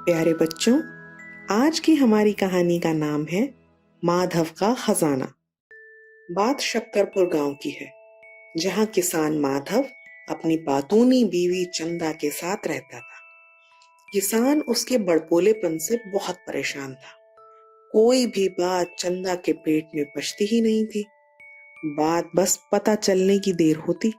प्यारे बच्चों, आज की हमारी कहानी का नाम है माधव का खजाना। बात शक्करपुर गांव की है, जहां किसान माधव अपनी बातूनी बीवी चंदा के साथ रहता था। किसान उसके बड़बोलेपन से बहुत परेशान था। कोई भी बात चंदा के पेट में पचती ही नहीं थी। बात बस पता चलने की देर होती,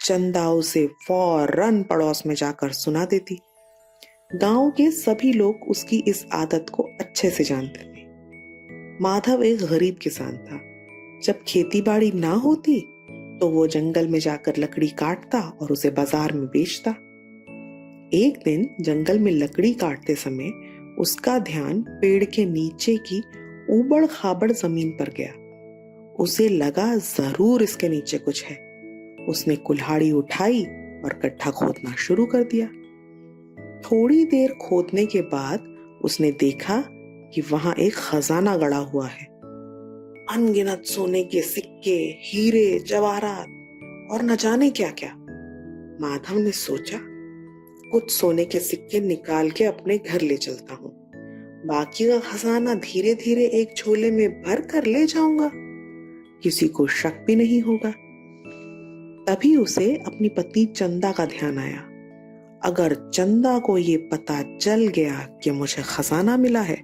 चंदा उसे फौरन पड़ोस में जाकर सुना देती। गांव के सभी लोग उसकी इस आदत को अच्छे से जानते थे। माधव एक गरीब किसान था। जब खेती बाड़ी ना होती तो वो जंगल में जाकर लकड़ी काटता और उसे बाजार में बेचता। एक दिन जंगल में लकड़ी काटते समय उसका ध्यान पेड़ के नीचे की ऊबड़ खाबड़ जमीन पर गया। उसे लगा जरूर इसके नीचे कुछ है। उसने कुल्हाड़ी उठाई और गड्ढा खोदना शुरू कर दिया। थोड़ी देर खोदने के बाद उसने देखा कि वहां एक खजाना गड़ा हुआ है। अनगिनत सोने के सिक्के, हीरे, जवाहरात और न जाने क्या क्या। माधव ने सोचा, कुछ सोने के सिक्के निकाल के अपने घर ले चलता हूँ। बाकी का खजाना धीरे धीरे एक झोले में भर कर ले जाऊंगा। किसी को शक भी नहीं होगा। तभी उसे अपनी पत्नी चंदा का ध्यान आया। अगर चंदा को ये पता चल गया कि मुझे खजाना मिला है,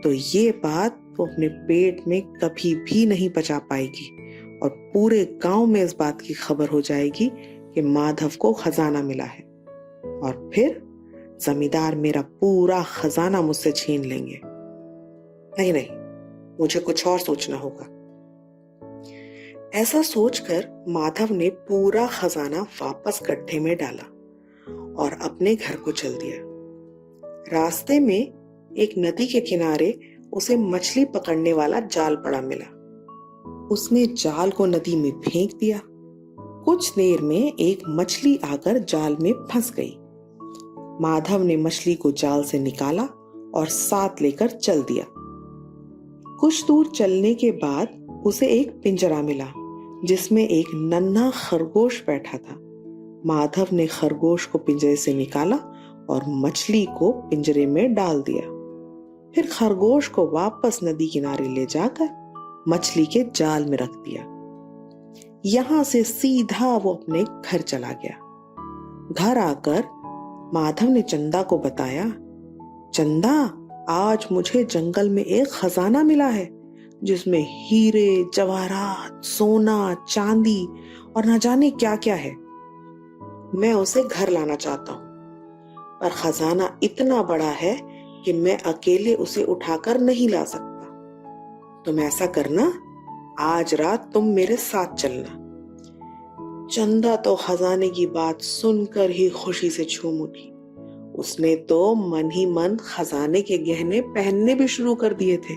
तो ये बात वो अपने पेट में कभी भी नहीं पचा पाएगी और पूरे गांव में इस बात की खबर हो जाएगी कि माधव को खजाना मिला है। और फिर जमींदार मेरा पूरा खजाना मुझसे छीन लेंगे। नहीं नहीं, मुझे कुछ और सोचना होगा। ऐसा सोचकर माधव ने पूरा खजाना वापस गड्ढे में डाला और अपने घर को चल दिया। रास्ते में एक नदी के किनारे उसे मछली पकड़ने वाला जाल पड़ा मिला। उसने जाल को नदी में फेंक दिया। कुछ देर में एक मछली आकर जाल में फंस गई। माधव ने मछली को जाल से निकाला और साथ लेकर चल दिया। कुछ दूर चलने के बाद उसे एक पिंजरा मिला, जिसमें एक नन्हा खरगोश बैठा था। माधव ने खरगोश को पिंजरे से निकाला और मछली को पिंजरे में डाल दिया। फिर खरगोश को वापस नदी किनारे ले जाकर मछली के जाल में रख दिया। यहां से सीधा वो अपने घर चला गया। घर आकर माधव ने चंदा को बताया, चंदा, आज मुझे जंगल में एक खजाना मिला है, जिसमें हीरे, जवाहरात, सोना, चांदी और न जाने क्या क्या है। मैं उसे घर लाना चाहता हूँ, पर खजाना इतना बड़ा है कि मैं अकेले उसे उठाकर नहीं ला सकता। तुम ऐसा करना, आज रात तुम मेरे साथ चलना। चंदा तो खजाने की बात सुनकर ही खुशी से झूम उठी। उसने तो मन ही मन खजाने के गहने पहनने भी शुरू कर दिए थे।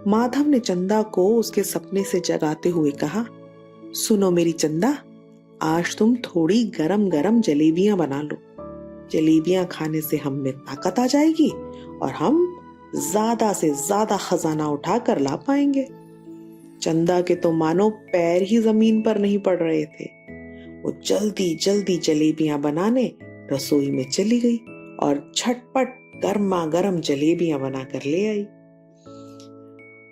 माधव ने चंदा को उसके सपने से जगाते हुए कहा, सुनो मेरी चंदा, आज तुम थोड़ी गरम गरम जलेबियां बना लो। जलेबियां खाने से हम में ताकत आ जाएगी और हम ज्यादा से ज्यादा खजाना उठा कर ला पाएंगे। चंदा के तो मानो पैर ही जमीन पर नहीं पड़ रहे थे। वो जल्दी जल्दी जलेबियां बनाने रसोई में चली गई और झटपट गर्मा गर्म जलेबियां बनाकर ले आई।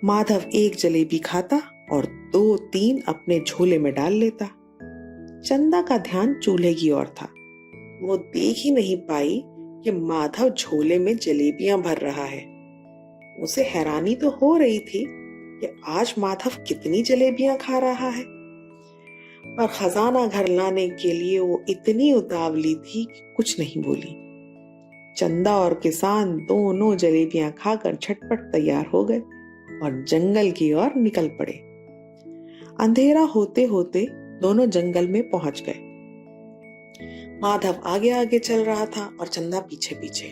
माधव एक जलेबी खाता और 2-3 अपने झोले में डाल लेता। चंदा का ध्यान चूल्हे की ओर था। वो देख ही नहीं पाई कि माधव झोले में जलेबियां भर रहा है। उसे हैरानी तो हो रही थी कि आज माधव कितनी जलेबियां खा रहा है, पर खजाना घर लाने के लिए वो इतनी उतावली थी कि कुछ नहीं बोली। चंदा और किसान दोनों जलेबियां खाकर झटपट तैयार हो गए और जंगल की ओर निकल पड़े। अंधेरा होते होते दोनों जंगल में पहुंच गए। माधव आगे आगे चल रहा था और चंदा पीछे पीछे।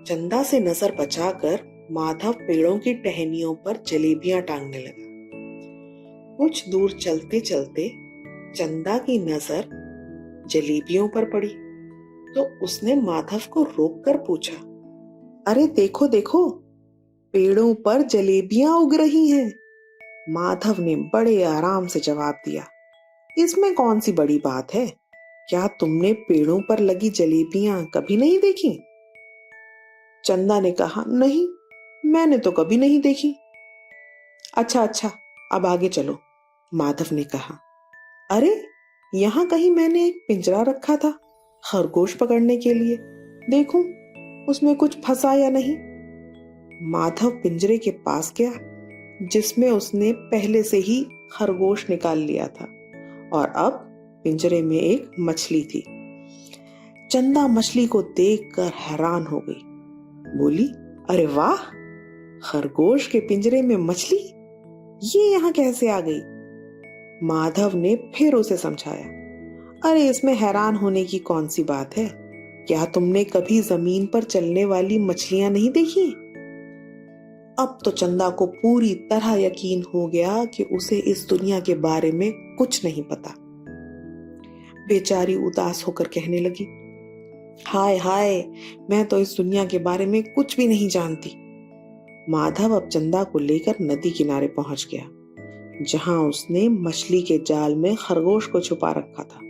चंदा से नजर बचाकर माधव पेड़ों की टहनियों पर जलेबियां टांगने लगा। कुछ दूर चलते चलते चंदा की नजर जलेबियों पर पड़ी तो उसने माधव को रोककर पूछा, अरे देखो देखो, पेड़ों पर जलेबियां उग रही हैं। माधव ने बड़े आराम से जवाब दिया, इसमें कौन सी बड़ी बात है। क्या तुमने पेड़ों पर लगी जलेबियां कभी नहीं देखी? चंदा ने कहा, नहीं, मैंने तो कभी नहीं देखी। अच्छा अच्छा, अब आगे चलो, माधव ने कहा। अरे, यहाँ कहीं मैंने एक पिंजरा रखा था खरगोश पकड़ने के लिए। देखूं उसमें कुछ फंसा या नहीं। माधव पिंजरे के पास गया जिसमें उसने पहले से ही खरगोश निकाल लिया था, और अब पिंजरे में एक मछली थी। चंदा मछली को देखकर हैरान हो गई। बोली, अरे वाह, खरगोश के पिंजरे में मछली, ये यहाँ कैसे आ गई? माधव ने फिर उसे समझाया, अरे इसमें हैरान होने की कौन सी बात है? क्या तुमने कभी जमीन पर चलने वाली मछलियां नहीं देखी? अब तो चंदा को पूरी तरह यकीन हो गया कि उसे इस दुनिया के बारे में कुछ नहीं पता। बेचारी उदास होकर कहने लगी, हाय हाय, मैं तो इस दुनिया के बारे में कुछ भी नहीं जानती। माधव अब चंदा को लेकर नदी किनारे पहुंच गया, जहां उसने मछली के जाल में खरगोश को छुपा रखा था।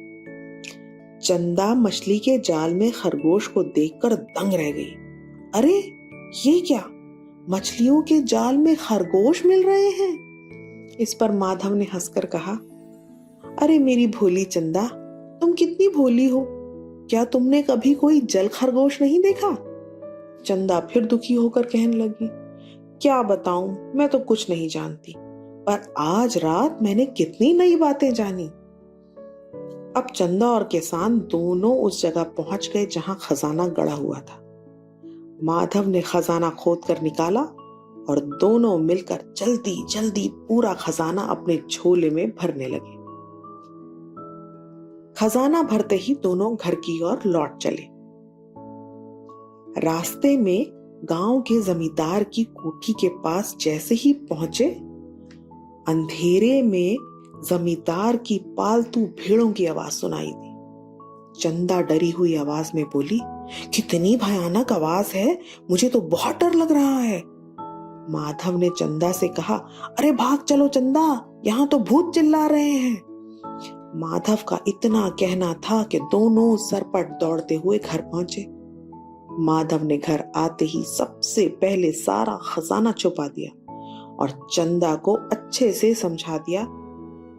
चंदा मछली के जाल में खरगोश को देखकर दंग रह गई। अरे, ये क्या? मछलियों के जाल में खरगोश मिल रहे हैं? इस पर माधव ने हंसकर कहा, अरे मेरी भोली चंदा, तुम कितनी भोली हो। क्या तुमने कभी कोई जल खरगोश नहीं देखा? चंदा फिर दुखी होकर कहने लगी, क्या बताऊं, मैं तो कुछ नहीं जानती, पर आज रात मैंने कितनी नई बातें जानी। अब चंदा और किसान दोनों उस जगह पहुंच गए जहां खजाना गड़ा हुआ था। माधव ने खजाना खोद कर निकाला और दोनों मिलकर जल्दी जल्दी पूरा खजाना अपने झोले में भरने लगे। खजाना भरते ही दोनों घर की ओर लौट चले। रास्ते में गांव के जमींदार की कोठी के पास जैसे ही पहुंचे, अंधेरे में जमींदार की पालतू भेड़ों की आवाज सुनाई दी। चंदा डरी हुई आवाज में बोली, कितनी भयानक आवाज है, मुझे तो बहुत डर लग रहा है। माधव ने चंदा से कहा, अरे भाग चलो चंदा, यहाँ तो भूत चिल्ला रहे हैं। माधव का इतना कहना था कि दोनों सरपट दौड़ते हुए घर पहुंचे। माधव ने घर आते ही सबसे पहले सारा खजाना छुपा दिया और चंदा को अच्छे से समझा दिया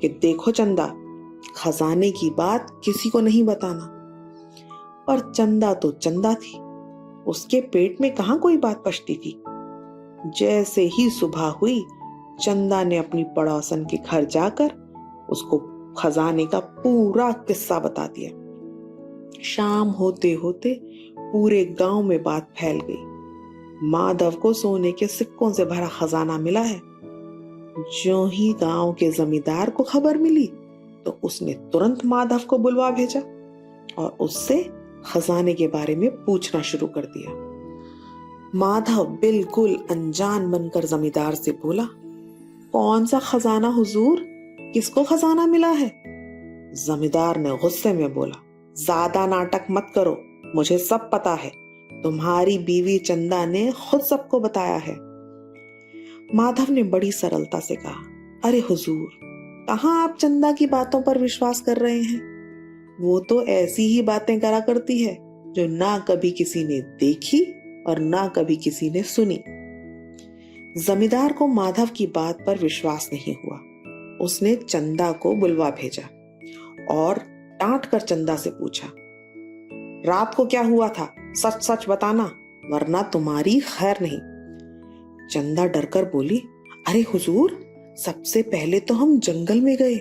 कि देखो चंदा, खजाने की बात किसी को नहीं बताना। पर चंदा तो चंदा थी, उसके पेट में कहां कोई बात पचती थी। जैसे ही सुबह हुई, चंदा ने अपनी पड़ोसन के घर जाकर उसको खजाने का पूरा किस्सा बता दिया। शाम होते होते पूरे गांव में बात फैल गई। माधव को सोने के सिक्कों से भरा खजाना मिला है। जो ही गांव के जमींदार को खबर मिली तो उसने तुरंत माधव को बुलवा भेजा और उससे खजाने के बारे में पूछना शुरू कर दिया। माधव बिल्कुल अनजान बनकर जमींदार से बोला, कौन सा खजाना हुजूर, किसको खजाना मिला है? जमींदार ने गुस्से में बोला, ज्यादा नाटक मत करो, मुझे सब पता है, तुम्हारी बीवी चंदा ने खुद सबको बताया है। माधव ने बड़ी सरलता से कहा, अरे हुजूर, कहाँ आप चंदा की बातों पर विश्वास कर रहे हैं? वो तो ऐसी ही बातें करा करती है जो ना कभी किसी ने देखी और ना कभी किसी ने सुनी। जमींदार को माधव की बात पर विश्वास नहीं हुआ। उसने चंदा को बुलवा भेजा और डांट कर चंदा से पूछा, रात को क्या हुआ था, सच सच बताना, वरना तुम्हारी खैर नहीं। चंदा डरकर बोली, अरे हुजूर, सबसे पहले तो हम जंगल में गए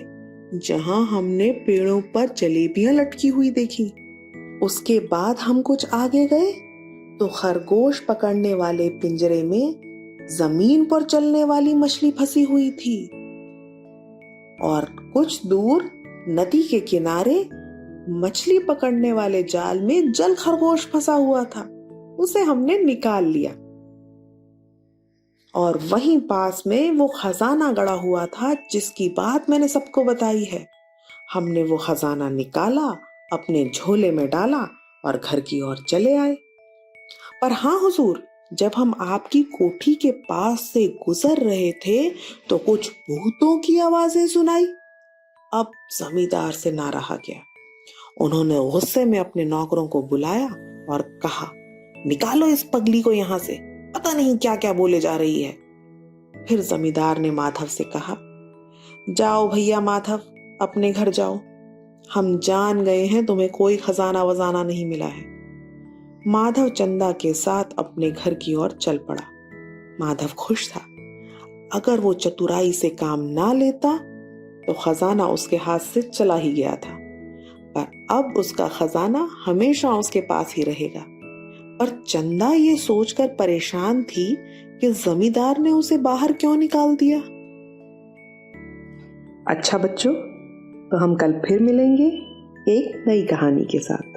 जहां हमने पेड़ों पर जलेबियां लटकी हुई देखी। उसके बाद हम कुछ आगे गए तो खरगोश पकड़ने वाले पिंजरे में जमीन पर चलने वाली मछली फंसी हुई थी और कुछ दूर नदी के किनारे मछली पकड़ने वाले जाल में जल खरगोश फंसा हुआ था। उसे हमने निकाल लिया और वहीं पास में वो खजाना गड़ा हुआ था जिसकी बात मैंने सबको बताई है। हमने वो खजाना निकाला, अपने झोले में डाला और घर की ओर चले आए। पर हाँ हुजूर, जब हम आपकी कोठी के पास से गुजर रहे थे तो कुछ भूतों की आवाजें सुनाई। अब जमींदार से ना रहा गया। उन्होंने गुस्से में अपने नौकरों को बुलाया और कहा, निकालो इस पगली को यहां से, पता नहीं क्या क्या बोले जा रही है। फिर जमींदार ने माधव से कहा, जाओ भैया माधव, अपने घर जाओ, हम जान गए हैं तुम्हें कोई खजाना वजाना नहीं मिला है। माधव चंदा के साथ अपने घर की ओर चल पड़ा। माधव खुश था। अगर वो चतुराई से काम ना लेता तो खजाना उसके हाथ से चला ही गया था, पर अब उसका खजाना हमेशा उसके पास ही रहेगा। पर चंदा ये सोचकर परेशान थी कि जमींदार ने उसे बाहर क्यों निकाल दिया। अच्छा बच्चों, तो हम कल फिर मिलेंगे एक नई कहानी के साथ।